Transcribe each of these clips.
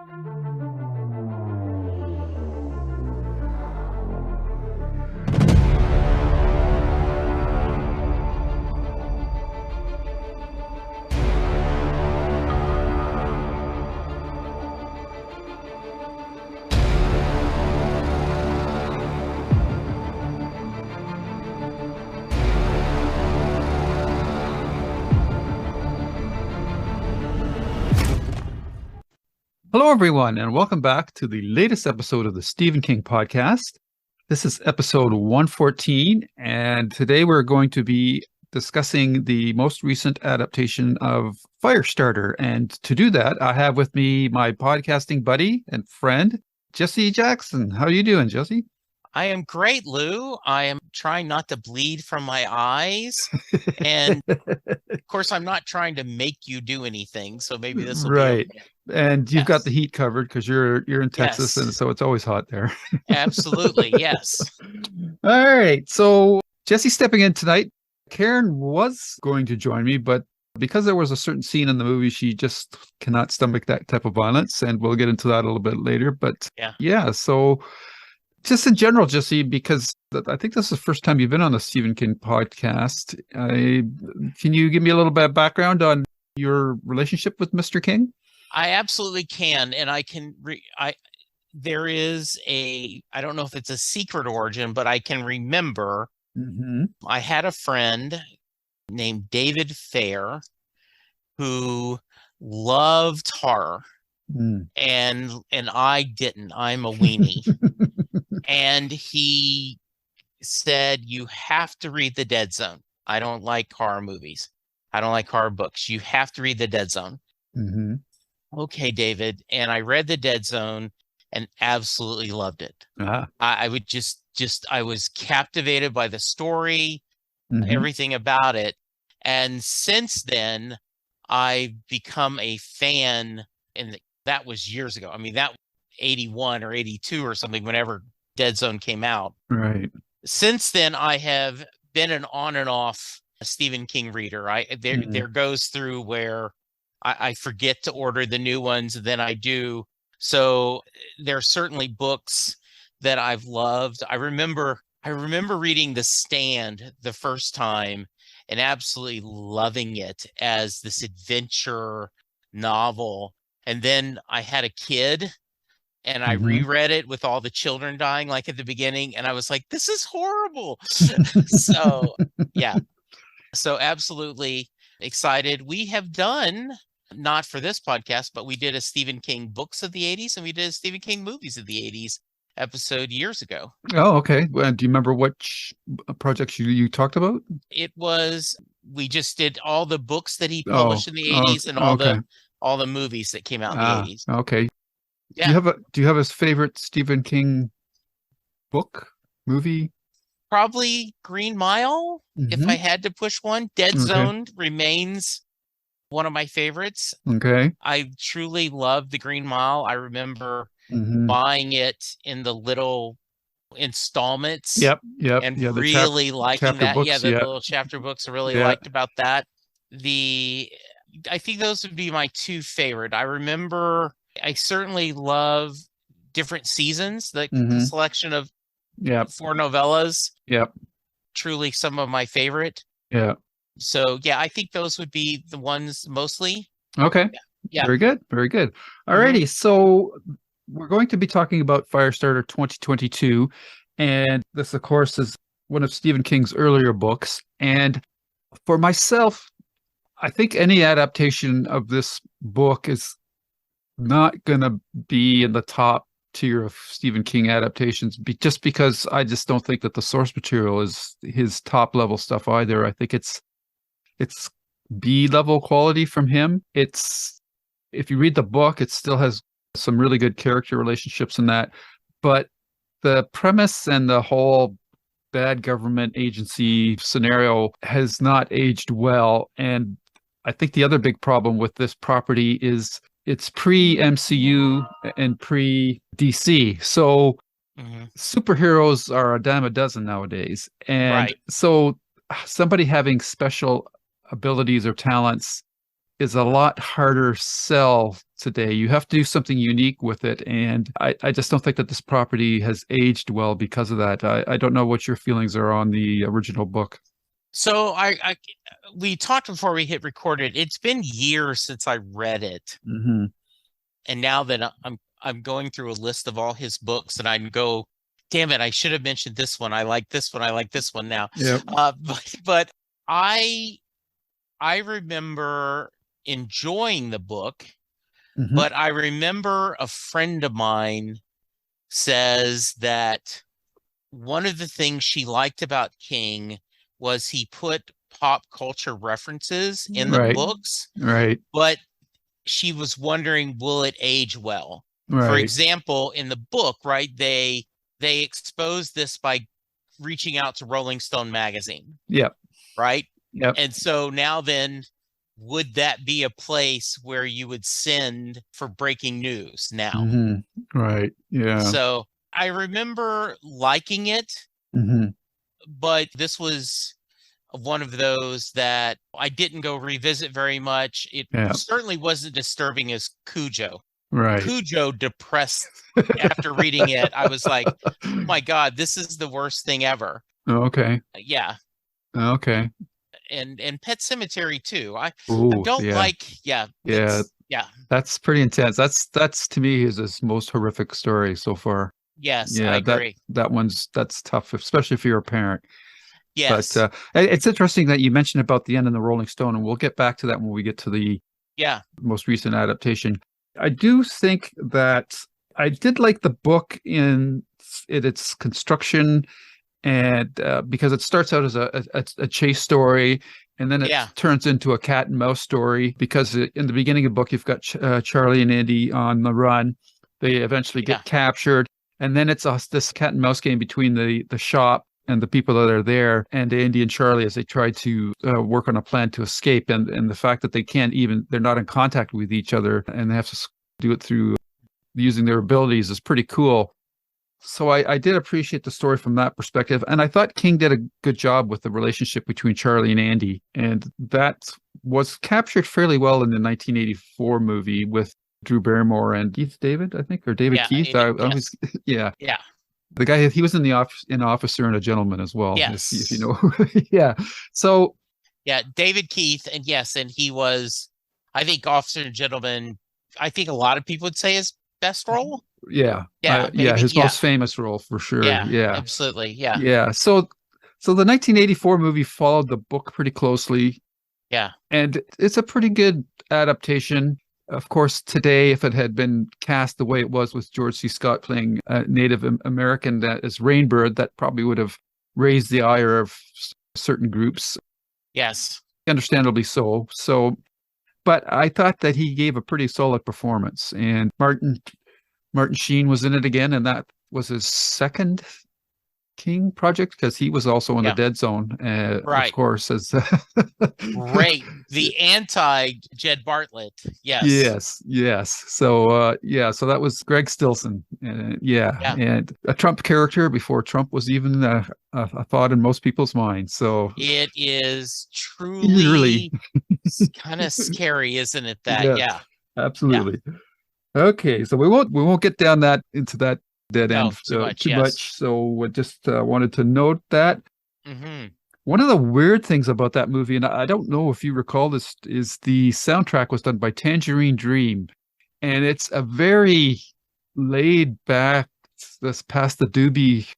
Hello, everyone, and welcome back to the latest episode of the Stephen King podcast. This is episode 114, and today we're going to be discussing the most recent adaptation of Firestarter. And to do that, I have with me my podcasting buddy and friend, Jess Jackson. How are you doing, Jesse? I am great, Lou. I am trying not to bleed from my eyes. And of course, I'm not trying to make you do anything. So maybe this will be okay. And you've got the heat covered because you're in Texas, and so it's always hot there. Absolutely, yes. All right. So Jesse's stepping in tonight. Karen was going to join me, but because there was a certain scene in the movie, she just cannot stomach that type of violence, and we'll get into that a little bit later. But yeah, so just in general, Jesse, because I think this is the first time you've been on the Stephen King podcast. Can you give me a little bit of background on your relationship with Mr. King? I absolutely can. And I can, there is I don't know if it's a secret origin, but I can remember I had a friend named David Fair who loved horror. And I didn't. I'm a weenie. And he said, you have to read The Dead Zone. I don't like horror movies. I don't like horror books. You have to read The Dead Zone. Okay, David. And I read The Dead Zone and absolutely loved it. I would I was captivated by the story, everything about it. And since then, I've become a fan. And that was years ago. I mean, that 81 or 82 or something, whenever Dead Zone came out. Right. Since then, I have been an on and off Stephen King reader. There goes through where I forget to order the new ones, then I do. So there are certainly books that I've loved. I remember reading The Stand the first time and absolutely loving it as this adventure novel. And then I had a kid and I reread it with all the children dying, like at the beginning. And I was like, this is horrible. So, yeah. So absolutely excited. We have done, not for this podcast, but we did a Stephen King books of the 80s and we did a Stephen King movies of the 80s episode years ago. Oh, okay. Well, do you remember which projects you talked about? It was, we just did all the books that he published in the 80s and all the movies that came out in the 80s. Okay. Yeah. Do you have his favorite Stephen King book, movie? Probably Green Mile, if I had to push one. Dead Zone remains one of my favorites. Okay. I truly love the Green Mile. I remember buying it in the little installments. Yep. And really liking that. Books, the little chapter books I really liked about that. I think those would be my two favorite. I remember I certainly love Different Seasons, the selection of 4 novellas. Yep. Truly some of my favorite. Yeah. So, yeah, I think those would be the ones mostly. Okay. Yeah. Very good. Very good. Alrighty. So we're going to be talking about Firestarter 2022. And this, of course, is one of Stephen King's earlier books. And for myself, I think any adaptation of this book is not going to be in the top tier of Stephen King adaptations, just because I just don't think that the source material is his top level stuff either. I think it's B level quality from him. If you read the book, it still has some really good character relationships in that, but the premise and the whole bad government agency scenario has not aged well. And I think the other big problem with this property is it's pre-MCU and pre-DC. So superheroes are a dime a dozen nowadays. And so somebody having special abilities or talents is a lot harder sell today. You have to do something unique with it. And I just don't think that this property has aged well because of that. I don't know what your feelings are on the original book. So we talked before we hit recorded. It's been years since I read it. Mm-hmm. And now that I'm going through a list of all his books, and I go, damn it, I should have mentioned this one. I like this one. I like this one now. Yep. But I remember enjoying the book, Mm-hmm. but I remember a friend of mine says that one of the things she liked about King was he put pop culture references in the books, Right. but she was wondering, will it age well? Right. For example, in the book, right, they exposed this by reaching out to Rolling Stone magazine. Yep. Right. Yep. And so now then, would that be a place where you would send for breaking news now? Mm-hmm. Right. Yeah. So I remember liking it, mm-hmm. but this was one of those that I didn't go revisit very much. It certainly wasn't disturbing as Cujo. Right. Cujo depressed after reading it. I was like, oh my God, this is the worst thing ever. Okay. Yeah. Okay. And Pet Sematary too. I don't like. Yeah. That's pretty intense. That's to me his most horrific story so far. Yes, I agree. That's tough, especially if you're a parent. Yes. But it's interesting that you mentioned about the end in the Rolling Stone, and we'll get back to that when we get to the most recent adaptation. I do think that I did like the book in its construction, and because it starts out as a chase story, and then it turns into a cat and mouse story, because in the beginning of the book, you've got Charlie and Andy on the run. They eventually get captured, and then it's this cat and mouse game between the shop and the people that are there, and Andy and Charlie, as they try to work on a plan to escape, and the fact that they're not in contact with each other, and they have to do it through using their abilities is pretty cool. So I did appreciate the story from that perspective, and I thought King did a good job with the relationship between Charlie and Andy, and that was captured fairly well in the 1984 movie with Drew Barrymore and Keith David, I think, or David Keith. Yeah. The guy, he was in Officer and a Gentleman as well. Yes. If you know. Yeah. So. Yeah, David Keith, and and he was, I think, Officer and Gentleman. I think a lot of people would say his best role. Yeah. His most famous role for sure. Yeah. Absolutely. Yeah. Yeah. So the 1984 movie followed the book pretty closely. Yeah. And it's a pretty good adaptation. Of course, today, if it had been cast the way it was with George C. Scott playing a Native American as Rainbird, that probably would have raised the ire of certain groups. Yes. Understandably so. But I thought that he gave a pretty solid performance. And Martin Sheen was in it again, and that was his second King project, because he was also in the Dead Zone, of course, as great, the anti Jed Bartlett. Yes. So so that was Greg Stilson, and a Trump character before Trump was even a thought in most people's minds. So it is truly kind of scary, isn't it? That absolutely. Okay, so we won't get down into that dead end too much. So I just wanted to note that. Mm-hmm. One of the weird things about that movie, and I don't know if you recall this, is the soundtrack was done by Tangerine Dream, and it's a very laid back, this past the doobie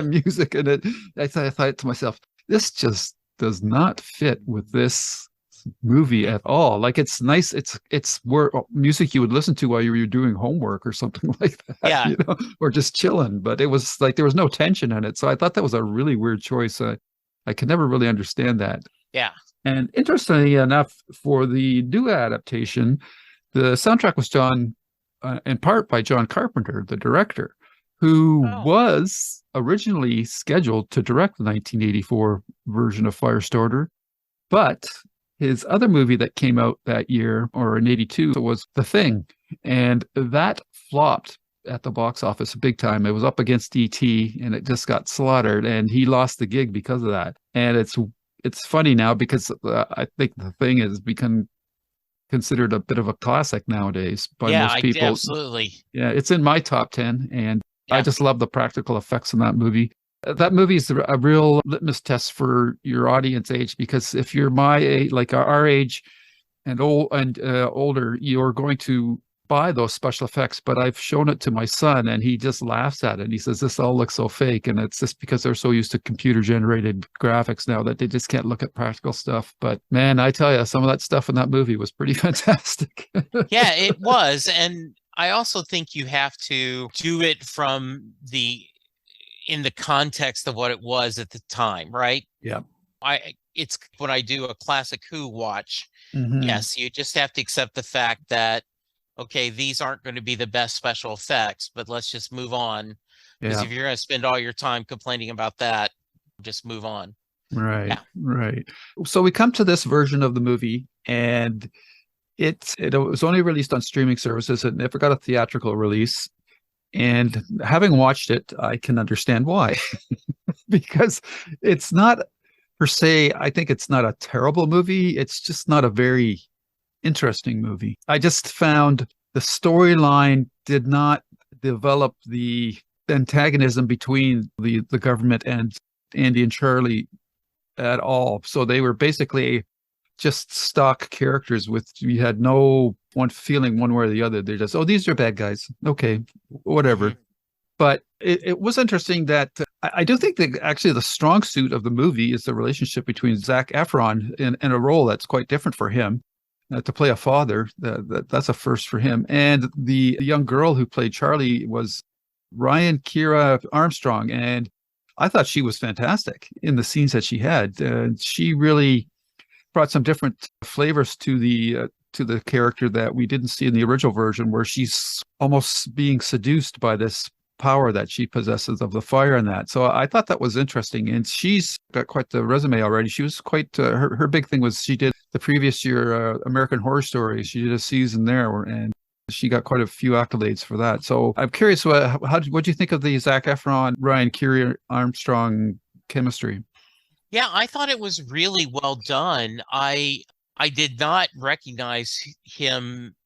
music, and I thought to myself, this just does not fit with this movie at all. Like, it's nice, it's where music you would listen to while you were doing homework or something like that, or just chilling, but it was like there was no tension in it. So I thought that was a really weird choice. I could never really understand that. And interestingly enough, for the new adaptation, the soundtrack was done in part by John Carpenter, the director, who was originally scheduled to direct the 1984 version of Firestarter, but his other movie that came out that year, or in 82, was The Thing. And that flopped at the box office big time. It was up against E.T., and it just got slaughtered, and he lost the gig because of that. And it's it's funny now because I think the thing has become considered a bit of a classic nowadays by Yeah, most people. absolutely. Yeah, it's in my top 10, and I Yeah. just love the practical effects in that movie. That movie is a real litmus test for your audience age, because if you're my age, like our age and older, you're going to buy those special effects. But I've shown it to my son, and he just laughs at it. And he says, "This all looks so fake," and it's just because they're so used to computer generated graphics now that they just can't look at practical stuff. But man, I tell you, some of that stuff in that movie was pretty fantastic. Yeah, it was. And I also think you have to do it from in the context of what it was at the time, right? Yeah. It's when I do a classic Who watch, Mm-hmm. yes, you just have to accept the fact that, okay, these aren't going to be the best special effects, but let's just move on. Because Yeah. if you're going to spend all your time complaining about that, just move on. Right. Yeah. Right. So we come to this version of the movie, and it was only released on streaming services. It never got a theatrical release. And having watched it, I can understand why. Because it's not per se, I think it's not a terrible movie. It's just not a very interesting movie. I just found the storyline did not develop the antagonism between the government and Andy and Charlie at all. So they were basically just stock characters with, you had no one feeling one way or the other. They're just, oh, these are bad guys. Okay, whatever. Mm-hmm. But it was interesting that I do think that actually the strong suit of the movie is the relationship between Zac Efron in a role that's quite different for him. To play a father, that's a first for him. And the young girl who played Charlie was Ryan Kira Armstrong. And I thought she was fantastic in the scenes that she had. She really brought some different flavors to the character that we didn't see in the original version, where she's almost being seduced by this power that she possesses of the fire and that. So I thought that was interesting. And she's got quite the resume already. She was quite, her big thing was she did the previous year American Horror Story. She did a season there, and she got quite a few accolades for that. So I'm curious, what do you think of the Zac Efron, Ryan Curie Armstrong chemistry? Yeah, I thought it was really well done. I did not recognize him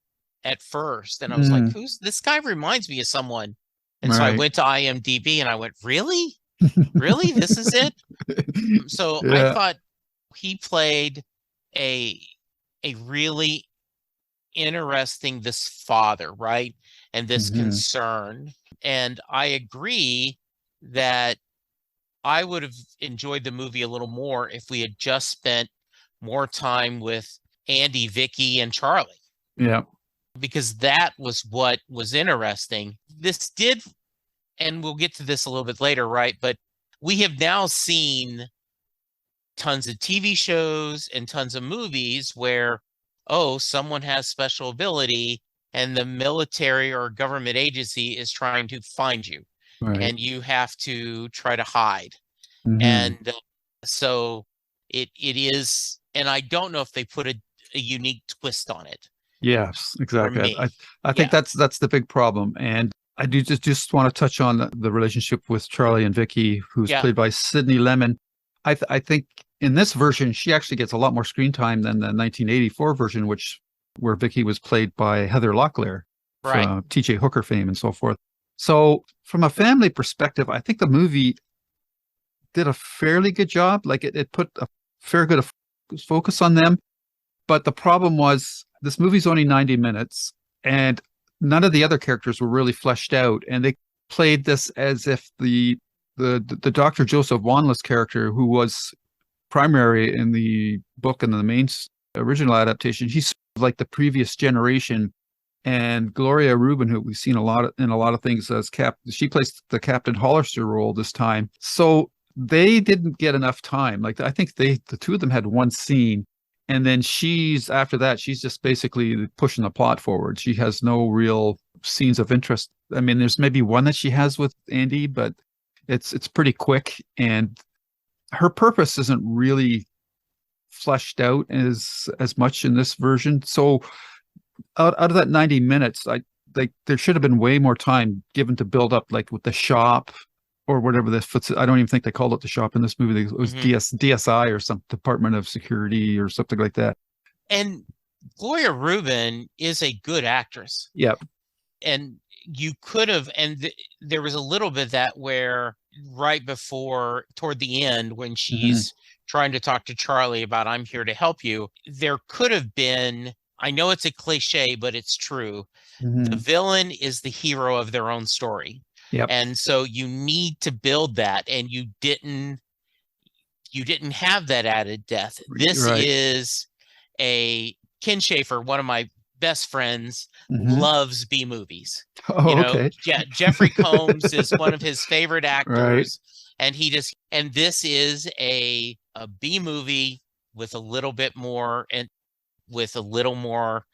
at first, and I was like, "Who's this guy? Reminds me of someone." And so I went to IMDb and I went, "Really? Really? This is it?" So Yeah. I thought he played a really interesting, this father, right? And this concern. And I agree that I would have enjoyed the movie a little more if we had just spent more time with Andy, Vicky, and Charlie. Yeah. Because that was what was interesting. This did, and we'll get to this a little bit later, right? But we have now seen tons of TV shows and tons of movies where, oh, someone has special ability and the military or government agency is trying to find you. Right. And you have to try to hide. Mm-hmm. And so it is, and I don't know if they put a unique twist on it. Yes, exactly. I think Yeah. that's the big problem. And I do just want to touch on the relationship with Charlie and Vicky, who's played by Sydney Lemon. I think in this version, she actually gets a lot more screen time than the 1984 version, where Vicky was played by Heather Locklear, right, from T.J. Hooker fame and so forth. So from a family perspective, I think the movie did a fairly good job. Like it put a fair good focus on them. But the problem was, this movie's only 90 minutes, and none of the other characters were really fleshed out. And they played this as if the Dr. Joseph Wanless character, who was primary in the book and the main original adaptation, he's like the previous generation. And Gloria Rubin, who we've seen in a lot of things as she plays the Captain Hollister role this time. So they didn't get enough time. Like I think the two of them had one scene. And then after that, she's just basically pushing the plot forward. She has no real scenes of interest. I mean, there's maybe one that she has with Andy, but it's pretty quick. And her purpose isn't really fleshed out as much in this version. So out of that 90 minutes, there should have been way more time given to build up, like with the shop or whatever I don't even think they called it the shop in this movie. It was DSI or some Department of Security or something like that. And Gloria Reuben is a good actress. Yep. And you could have, there was a little bit of that where right before, toward the end, when she's trying to talk to Charlie about I'm here to help you, there could have been, I know it's a cliche, but it's true. The villain is the hero of their own story. Yep. And so you need to build that, and you didn't have that added death. This is Ken Schaefer, one of my best friends, loves B movies. Oh, okay. Jeffrey Combs is one of his favorite actors, and this is a B movie with a little bit more and with a little more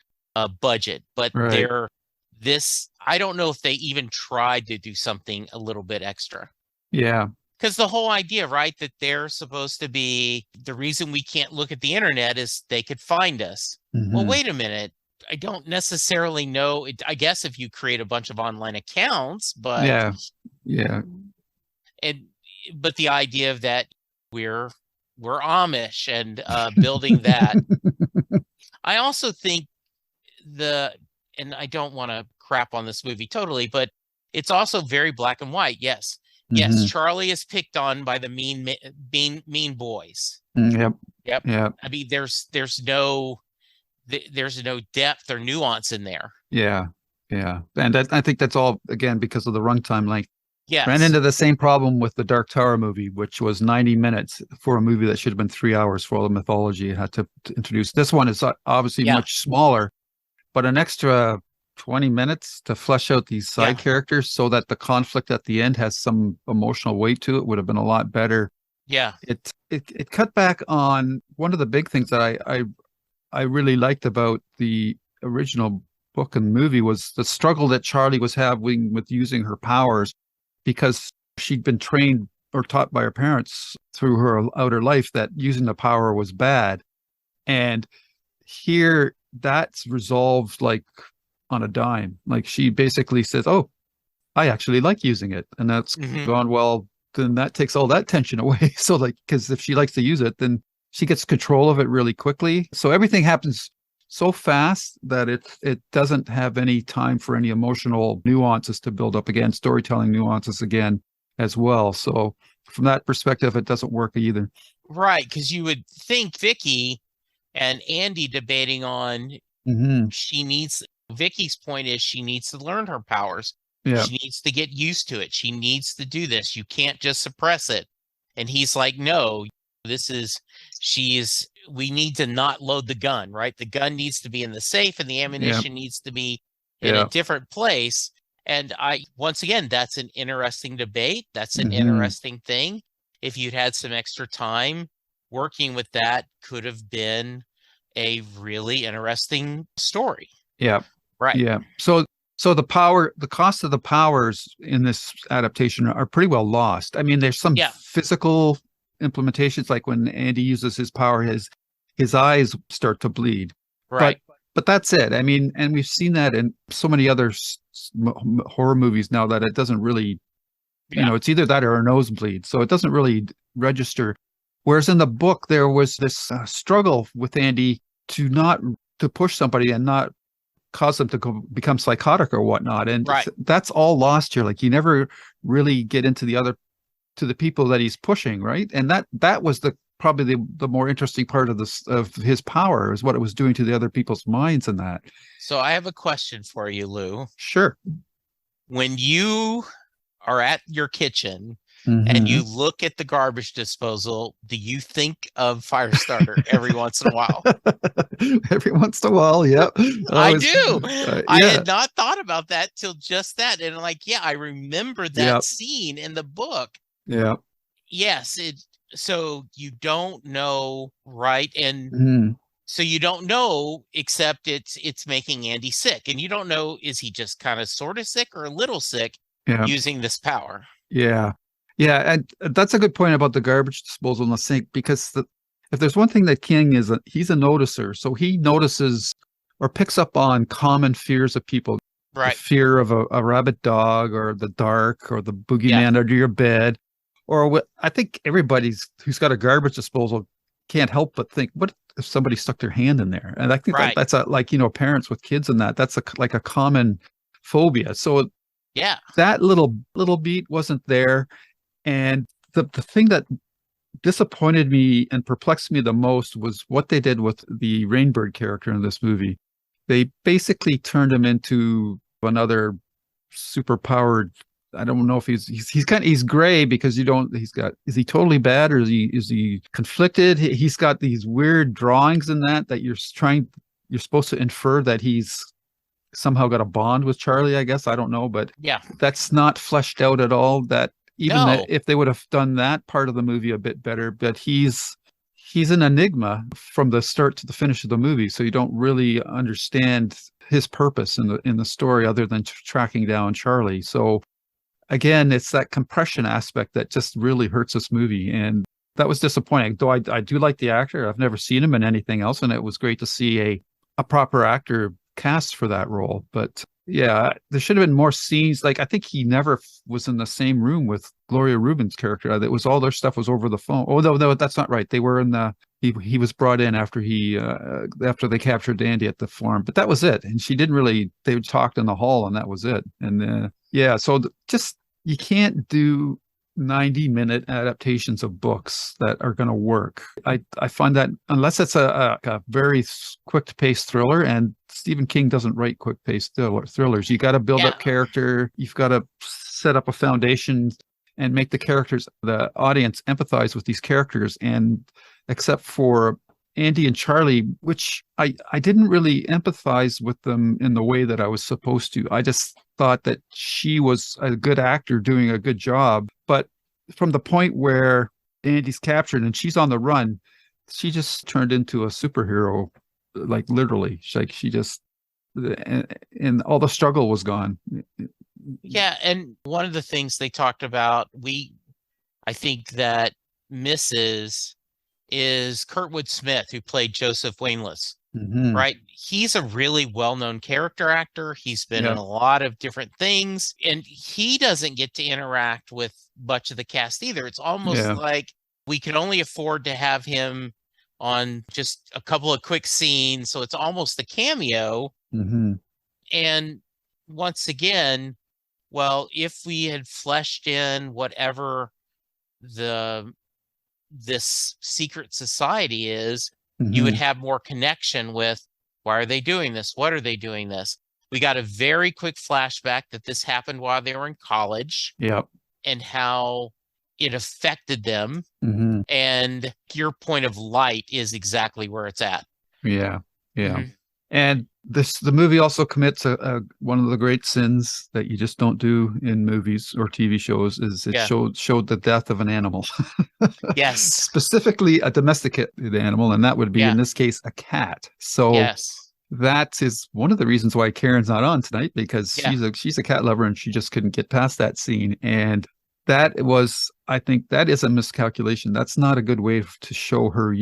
budget, but I don't know if they even tried to do something a little bit extra. Yeah. Because the whole idea, right, that they're supposed to be, the reason we can't look at the internet is they could find us. Well, wait a minute. I don't necessarily know. I guess if you create a bunch of online accounts, but but the idea of that we're Amish and building that. I also think and I don't want to crap on this movie totally, but it's also very black and white. Yes. Yes, Charlie is picked on by the mean boys. Yep. I mean, there's no depth or nuance in there. Yeah. And I think that's all, again, because of the runtime length. Yes. Ran into the same problem with the Dark Tower movie, which was 90 minutes for a movie that should have been 3 hours for all the mythology it had to introduce. This one is obviously much smaller, but an extra 20 minutes to flesh out these side characters so that the conflict at the end has some emotional weight to it would have been a lot better. Yeah. It cut back on one of the big things that I really liked about the original book and movie was the struggle that Charlie was having with using her powers, because she'd been trained or taught by her parents through her outer life that using the power was bad. And here that's resolved like on a dime. Like she basically says, oh, I actually like using it. And that's gone, well, then that takes all that tension away. So like, because if she likes to use it, then she gets control of it really quickly. So everything happens so fast that it doesn't have any time for any emotional nuances to build up again, storytelling nuances again as well. So from that perspective, it doesn't work either. Right, because you would think Vicky and Andy debating on Vicky's point is she needs to learn her powers. Yeah. She needs to get used to it. She needs to do this. You can't just suppress it. And he's like, no, we need to not load the gun, right? The gun needs to be in the safe and the ammunition needs to be in a different place. And once again, that's an interesting debate. That's an interesting thing. If you'd had some extra time working with that, could have been a really interesting story. Yeah. Right. Yeah. So the cost of the powers in this adaptation are pretty well lost. I mean, there's some physical implementations, like when Andy uses his power, his eyes start to bleed. Right. But that's it. I mean, and we've seen that in so many other horror movies now that it doesn't really, it's either that or a nosebleed. So it doesn't really register. Whereas in the book, there was this struggle with Andy to push somebody and not cause them to become psychotic or whatnot. And that's all lost here. Like you never really get into the people that he's pushing, right? And that was probably the more interesting part of his power, is what it was doing to the other people's minds and that. So I have a question for you, Lou. Sure. When you are at your kitchen and you look at the garbage disposal, do you think of Firestarter every once in a while? Every once in a while, yeah. I do. I had not thought about that till just that. And I remember that scene in the book. Yeah. Yes. So you don't know, right? And so you don't know, except it's making Andy sick. And you don't know, is he just kind of sort of sick or a little sick using this power? Yeah. Yeah. And that's a good point about the garbage disposal in the sink, because if there's one thing that King is, he's a noticer. So he notices or picks up on common fears of people. the Right. fear of a rabid dog or the dark or the Yeah. boogeyman under your bed. Or what I think everybody's who's got a garbage disposal can't help but think, what if somebody stuck their hand in there? And I think Right. that's a, like, parents with kids and that's like a common phobia. So Yeah. that little beat wasn't there. And the thing that disappointed me and perplexed me the most was what they did with the Rainbird character in this movie. They basically turned him into another super powered. I don't know if he's gray because you don't he's got is he totally bad or is he conflicted? He's got these weird drawings in that you're supposed to infer that he's somehow got a bond with Charlie, I guess. I don't know, but Yeah. that's not fleshed out at all. That even that No. if they would have done that part of the movie a bit better, but he's an enigma from the start to the finish of the movie, so you don't really understand his purpose in the story other than tracking down Charlie. So again, it's that compression aspect that just really hurts this movie, and that was disappointing. Though I do like the actor, I've never seen him in anything else, and it was great to see a proper actor cast for that role. But yeah, there should have been more scenes. Like I think he never was in the same room with Gloria Rubin's character. It was all their stuff was over the phone. Oh no, that's not right. They were in the he was brought in after after they captured Andy at the farm, but that was it. And she didn't really. They talked in the hall, and that was it. And yeah, so just you can't do 90-minute adaptations of books that are going to work. I find that unless it's a very quick paced thriller, and Stephen King doesn't write quick paced thrillers. You got to build up character. You've got to set up a foundation and make the audience empathize with these characters. And except for Andy and Charlie, which I didn't really empathize with them in the way that I was supposed to. I just thought that she was a good actor doing a good job. But from the point where Andy's captured and she's on the run, she just turned into a superhero, like literally. She just, and all the struggle was gone. Yeah. And one of the things they talked about, I think that misses is Kurtwood Smith, who played Joseph Wainless. Mm-hmm. Right? He's a really well-known character actor. He's been in a lot of different things, and he doesn't get to interact with much of the cast either. It's almost like we could only afford to have him on just a couple of quick scenes, so it's almost a cameo. Mm-hmm. And once again, well, if we had fleshed in whatever this secret society is, you would have more connection with why are they doing this? What are they doing this? We got a very quick flashback that this happened while they were in college. Yep. And how it affected them. Mm-hmm. And your point of light is exactly where it's at. Yeah. Yeah. Mm-hmm. And the movie also commits one of the great sins that you just don't do in movies or TV shows is it showed the death of an animal. Yes. Specifically a domesticated animal, and that would be in this case a cat. So that is one of the reasons why Karen's not on tonight, because she's a cat lover and she just couldn't get past that scene. And I think that is a miscalculation. That's not a good way to show her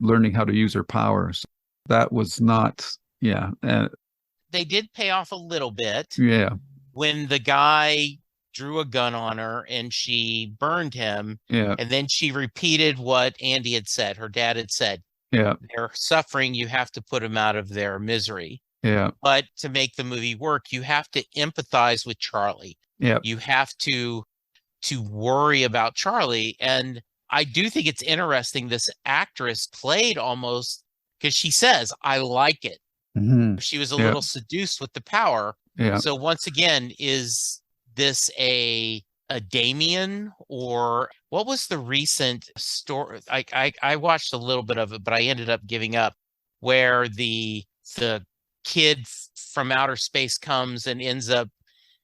learning how to use her powers. That was not. They did pay off a little bit. Yeah. When the guy drew a gun on her and she burned him. Yeah. And then she repeated what Andy had said, her dad had said. Yeah. They're suffering. You have to put them out of their misery. Yeah. But to make the movie work, you have to empathize with Charlie. Yeah. You have to worry about Charlie. And I do think it's interesting. This actress played almost, because she says, I like it. Mm-hmm. She was a little seduced with the power. Yeah. So once again, is this a Damien, or what was the recent story? I watched a little bit of it, but I ended up giving up, where the kid from outer space comes and ends up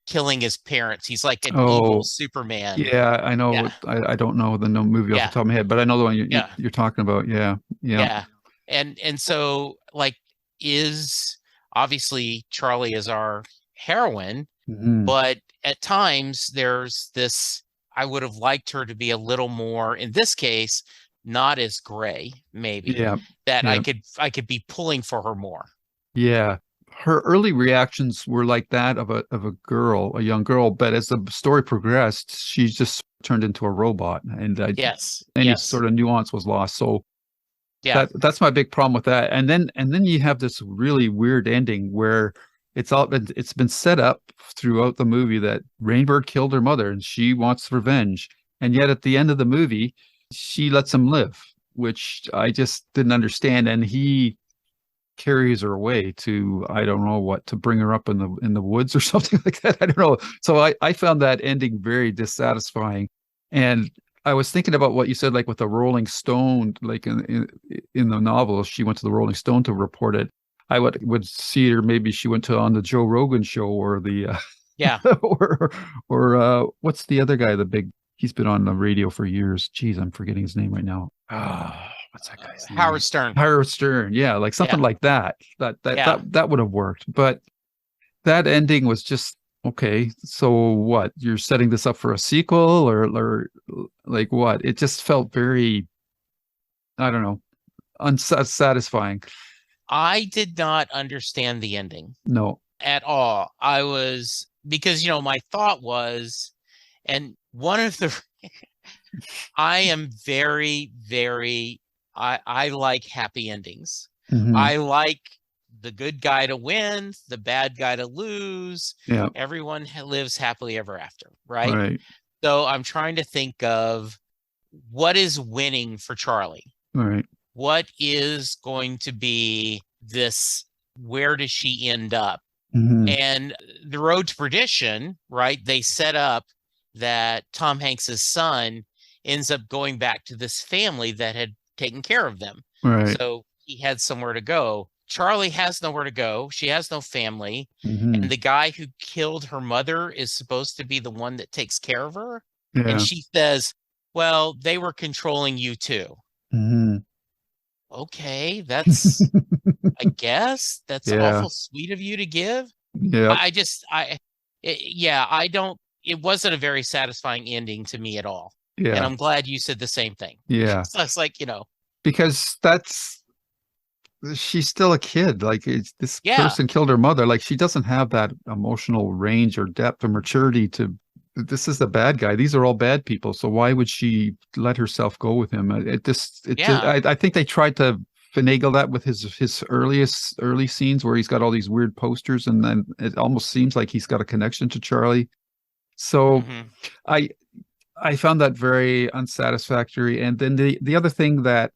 killing his parents. He's like an evil Superman. Yeah, I know. Yeah. I don't know the movie off the top of my head, but I know the one you're talking about. Yeah. And so, like, is obviously Charlie is our heroine, but at times there's this, I would have liked her to be a little more, in this case, not as gray, maybe. I could be pulling for her more. Yeah. her early reactions were like that of a girl, a young girl, but as the story progressed, she just turned into a robot, and Yes. any Yes. sort of nuance was lost. So Yeah. that's my big problem with that. And then you have this really weird ending where it's been set up throughout the movie that Rainbird killed her mother and she wants revenge. And yet at the end of the movie, she lets him live, which I just didn't understand. And he carries her away to I don't know what, to bring her up in the woods or something like that. I don't know. So I found that ending very dissatisfying. And I was thinking about what you said, like with the Rolling Stone, like in the novel, she went to the Rolling Stone to report it. I would see her, maybe she went to on the Joe Rogan show or the Yeah. or what's the other guy, the big, he's been on the radio for years. Geez, I'm forgetting his name right now. Ah, what's that guy's name? Howard Stern. Howard Stern. Yeah, like something Yeah. like that. Yeah. That would have worked. But that ending was just okay. So what? You're setting this up for a sequel or like what? It just felt very, I don't know, unsatisfying. I did not understand the ending No. at all. I was, because, my thought was, and one of the, I am very, very, I like happy endings. Mm-hmm. I like the good guy to win, the bad guy to lose. Yeah. Everyone lives happily ever after, right? Right. So I'm trying to think of what is winning for Charlie. Right. What is going to be this? Where does she end up? Mm-hmm. And the road to perdition, right? They set up that Tom Hanks's son ends up going back to this family that had taken care of them. Right. So he had somewhere to go. Charlie has nowhere to go. She has no family. Mm-hmm. And the guy who killed her mother is supposed to be the one that takes care of her. Yeah. And she says, well, they were controlling you too. Mm-hmm. Okay, that's, I guess that's Yeah. awful sweet of you to give. Yeah. I don't, it wasn't a very satisfying ending to me at all. Yeah. And I'm glad you said the same thing. Yeah. So it's like, Because she's still a kid. Like this yeah, person killed her mother. Like she doesn't have that emotional range or depth or maturity to. This is the bad guy. These are all bad people. So why would she let herself go with him? Yeah. I think they tried to finagle that with his early scenes where he's got all these weird posters, and then it almost seems like he's got a connection to Charlie. So I I found that very unsatisfactory. And then the other thing that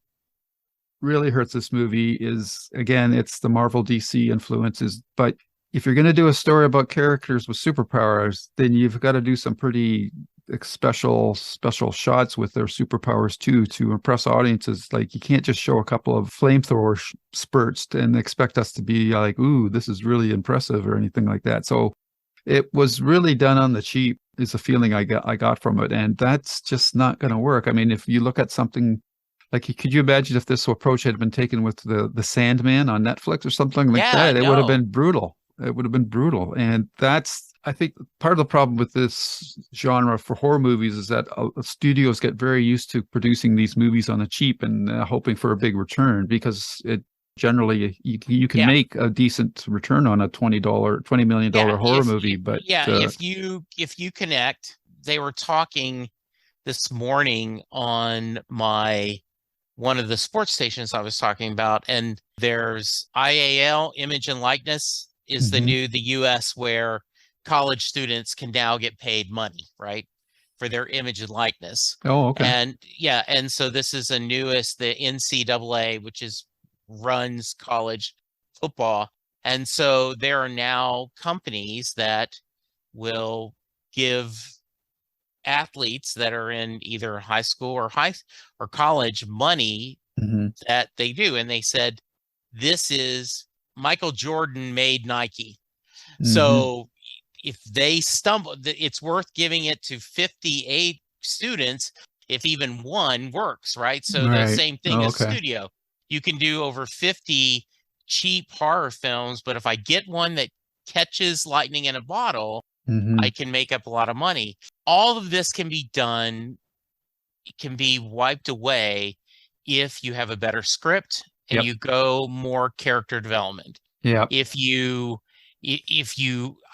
really hurts this movie is, again, it's the Marvel DC influences. But if you're going to do a story about characters with superpowers, then you've got to do some pretty special shots with their superpowers too, to impress audiences. Like you can't just show a couple of flamethrower spurts and expect us to be like, ooh, this is really impressive or anything like that. So it was really done on the cheap, is a feeling I got from it. And that's just not going to work. I mean, if you look at something like, could you imagine if this approach had been taken with the Sandman on Netflix or something like that? It would have been brutal. It would have been brutal. And that's, I think, part of the problem with this genre for horror movies is that studios get very used to producing these movies on the cheap and hoping for a big return, because it generally you can make a decent return on a $20 million horror movie. But if you connect, they were talking this morning on one of the sports stations I was talking about, and there's IAL, image and likeness, is the US where college students can now get paid money, right, for their image and likeness. Oh, okay. And so this is the newest, the NCAA, which runs college football. And so there are now companies that will give athletes that are in either high school or college money that they do. And they said, this is Michael Jordan made Nike. So if they stumble, it's worth giving it to 58 students if even one works, right? So the same thing as studio. You can do over 50 cheap horror films, but if I get one that catches lightning in a bottle, I can make up a lot of money. All of this can be done, it can be wiped away if you have a better script and you go more character development. Yeah.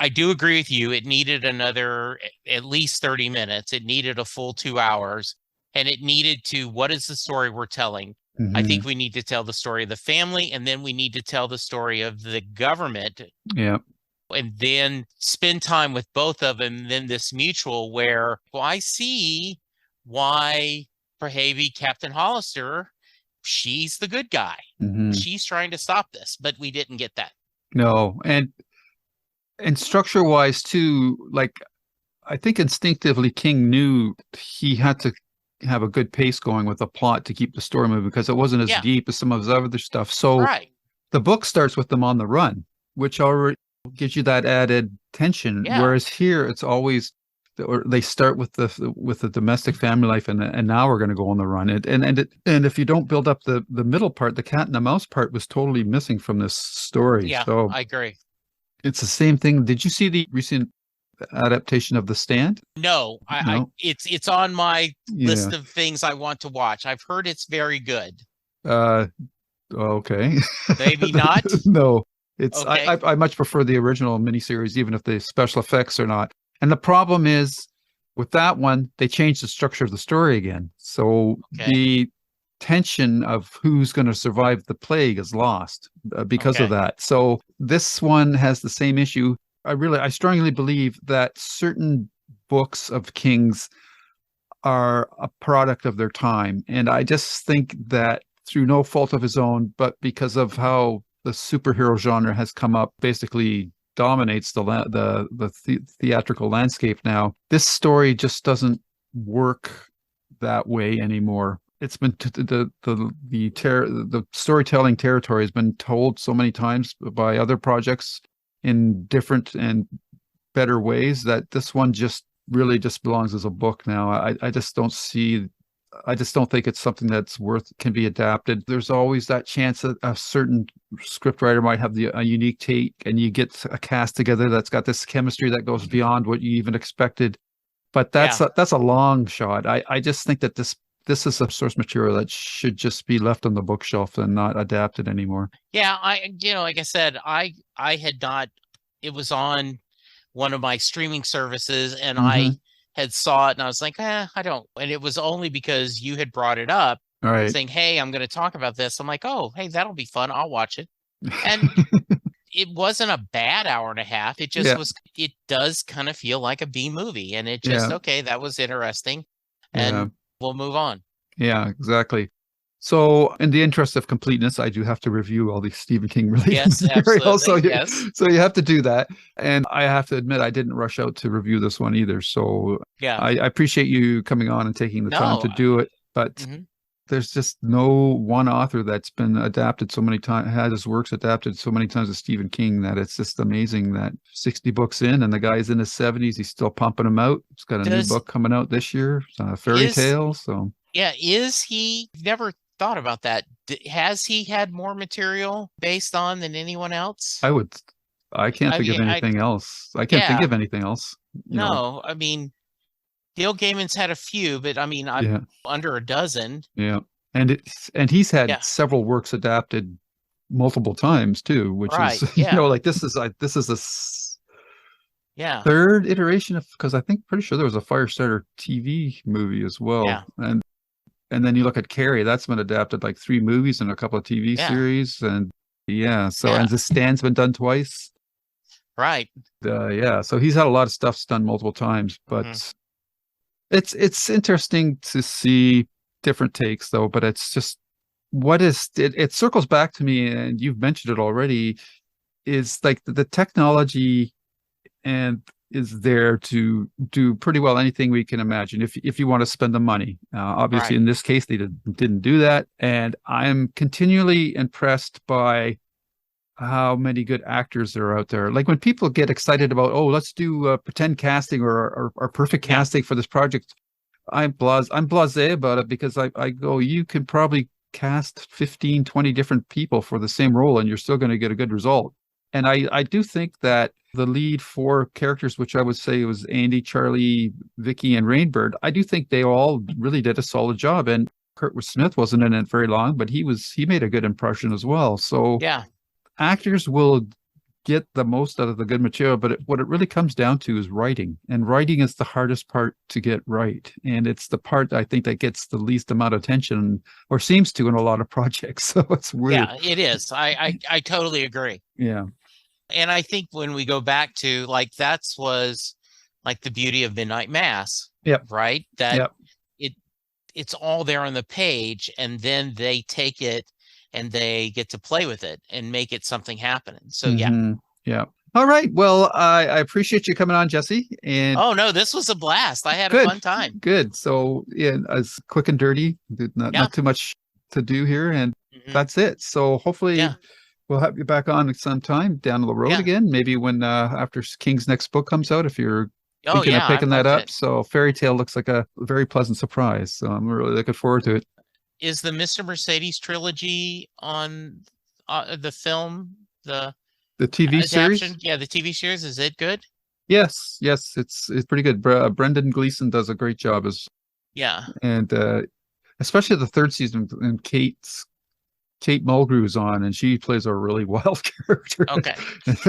I do agree with you. It needed another at least 30 minutes. It needed a full 2 hours, and it needed to, what is the story we're telling? I think we need to tell the story of the family, and then we need to tell the story of the government. Yeah. And then spend time with both of them. And then this mutual where, well, I see why Perhavi, Captain Hollister, she's the good guy. She's trying to stop this, but we didn't get that. No. And structure wise too, like I think instinctively King knew he had to have a good pace going with the plot to keep the story moving because it wasn't as deep as some of his other stuff. So the book starts with them on the run, which already gives you that added tension. Whereas here it's always, or they start with the domestic family life, and now we're going to go on the run. And if you don't build up the middle part, the cat and the mouse part was totally missing from this story. Yeah, so I agree. It's the same thing. Did you see the recent adaptation of The Stand? No, it's on my list of things I want to watch. I've heard it's very good. Okay. Maybe not. No, it's okay. I much prefer the original miniseries, even if the special effects are not. And the problem is with that one, they changed the structure of the story again. So the tension of who's going to survive the plague is lost because of that. So this one has the same issue. I strongly believe that certain books of King's are a product of their time. And I just think that through no fault of his own, but because of how the superhero genre has come up, basically dominates the theatrical landscape now, this story just doesn't work that way anymore. It's been the storytelling territory has been told so many times by other projects in different and better ways that this one just really just belongs as a book now. I just don't think it's something that's can be adapted. There's always that chance that a certain scriptwriter might have a unique take, and you get a cast together that's got this chemistry that goes beyond what you even expected. But that's a long shot. I just think that this is a source material that should just be left on the bookshelf and not adapted anymore. Yeah, like I said, I had not. It was on one of my streaming services, and I had saw it, and I was like, I don't. And it was only because you had brought it up, saying, "Hey, I'm going to talk about this." I'm like, "Oh, hey, that'll be fun. I'll watch it." And it wasn't a bad hour and a half. It just was. It does kind of feel like a B movie, and it just that was interesting, and we'll move on. Yeah, exactly. So, in the interest of completeness, I do have to review all these Stephen King related materials. So you have to do that. And I have to admit, I didn't rush out to review this one either. So I appreciate you coming on and taking the time to do it. But there's just no one author that's been adapted so many times, had his works adapted so many times as Stephen King, that it's just amazing that 60 books in, and the guy's in his 70s, he's still pumping them out. He's got a new book coming out this year, Fairy Tale. So is he never thought about that? Has he had more material based on than anyone else? I can't think of anything else. I can't think of anything else. No, I mean, Neil Gaiman's had a few, but I mean, I'm under a dozen. Yeah, and he's had several works adapted multiple times too, which is like this is a third iteration of, because I think pretty sure there was a Firestarter TV movie as well. Yeah. And then you look at Carrie, that's been adapted like 3 movies and a couple of TV series. And and The Stand's been done twice. Right. So he's had a lot of stuff done multiple times, but it's interesting to see different takes though, but it's just it circles back to me, and you've mentioned it already, is like the technology and is there to do pretty well anything we can imagine if you want to spend the money. Obviously, in this case, they didn't do that. And I'm continually impressed by how many good actors there are out there. Like when people get excited about, let's do pretend casting or perfect casting for this project, I'm blasé about it, because I go, you can probably cast 15, 20 different people for the same role and you're still going to get a good result. And I do think that the lead 4 characters, which I would say was Andy, Charlie, Vicky, and Rainbird, I do think they all really did a solid job. And Kurtwood Smith wasn't in it very long, but he made a good impression as well. So actors will get the most out of the good material, but what it really comes down to is writing, and writing is the hardest part to get right, and it's the part I think that gets the least amount of attention, or seems to, in a lot of projects. So it's weird. Yeah, it is. I totally agree. Yeah. And I think when we go back to like was like the beauty of Midnight Mass. Yep. Right. That yep. It's all there on the page, and then they take it and they get to play with it and make it something happen. So yeah. All right. Well, I appreciate you coming on, Jesse. And oh no, this was a blast. I had a fun time. Good. So yeah, as quick and dirty, not too much to do here, and that's it. So hopefully we'll have you back on sometime down the road again. Maybe when after King's next book comes out, if you're thinking of picking that up. So Fairy Tale looks like a very pleasant surprise. So I'm really looking forward to it. Is the Mr. Mercedes trilogy on the film, the TV series? Yeah, the TV series. Is it good? Yes, it's pretty good. Brendan Gleeson does a great job and especially the third season, and Kate Mulgrew's on, and she plays a really wild character. Okay.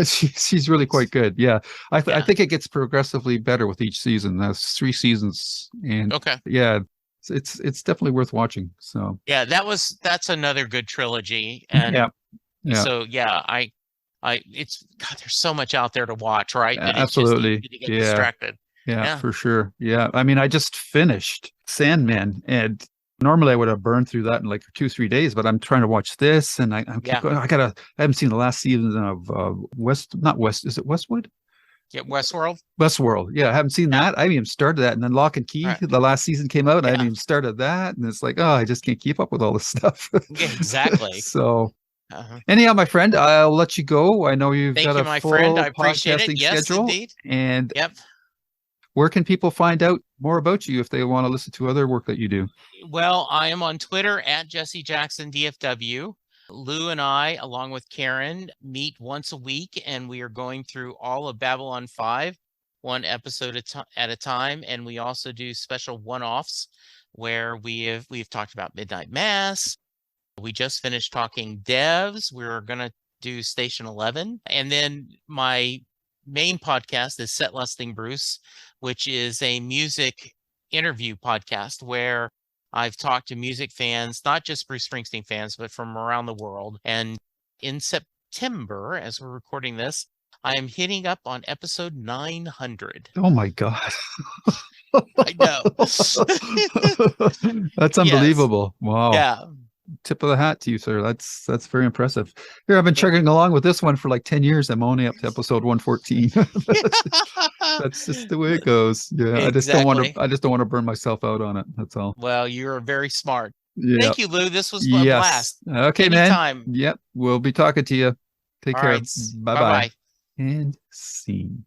she's really quite good. Yeah. I think it gets progressively better with each season. That's 3 seasons, and yeah, it's definitely worth watching. So yeah, that's another good trilogy. And so it's God, there's so much out there to watch, right? That absolutely. It's just easy to get distracted. Yeah, for sure. Yeah. I mean, I just finished Sandman, and normally I would have burned through that in like 2-3 days, but I'm trying to watch this, and I'm keep going. I haven't seen the last season of is it Westwood? Yeah, Westworld. Westworld. Yeah, I haven't seen that. I haven't even started that. And then Lock and Key, the last season came out. I haven't even started that. And it's like, oh, I just can't keep up with all this stuff. Yeah, exactly. So anyhow, my friend, I'll let you go. I know you've got a full podcasting schedule. Indeed. And where can people find out more about you if they want to listen to other work that you do? Well, I am on Twitter at Jesse Jackson DFW. Lou and I, along with Karen, meet once a week, and we are going through all of Babylon 5, one episode at a time. And we also do special one-offs where we've talked about Midnight Mass. We just finished talking devs. We're going to do Station 11. And then my main podcast is Set Lusting Bruce, which is a music interview podcast where I've talked to music fans, not just Bruce Springsteen fans, but from around the world. And in September, as we're recording this, I am hitting up on episode 900. Oh my God. I know. That's unbelievable. Yes. Wow. Yeah. Tip of the hat to you, sir. That's very impressive. Here, I've been chugging along with this one for like 10 years. I'm only up to episode 114. That's just the way it goes. Yeah. Exactly. I just don't want to burn myself out on it. That's all. Well, you're very smart. Yeah. Thank you, Lou. This was a blast. Okay, anytime, man. Yep. We'll be talking to you. Take care. Right. Bye-bye. And scene.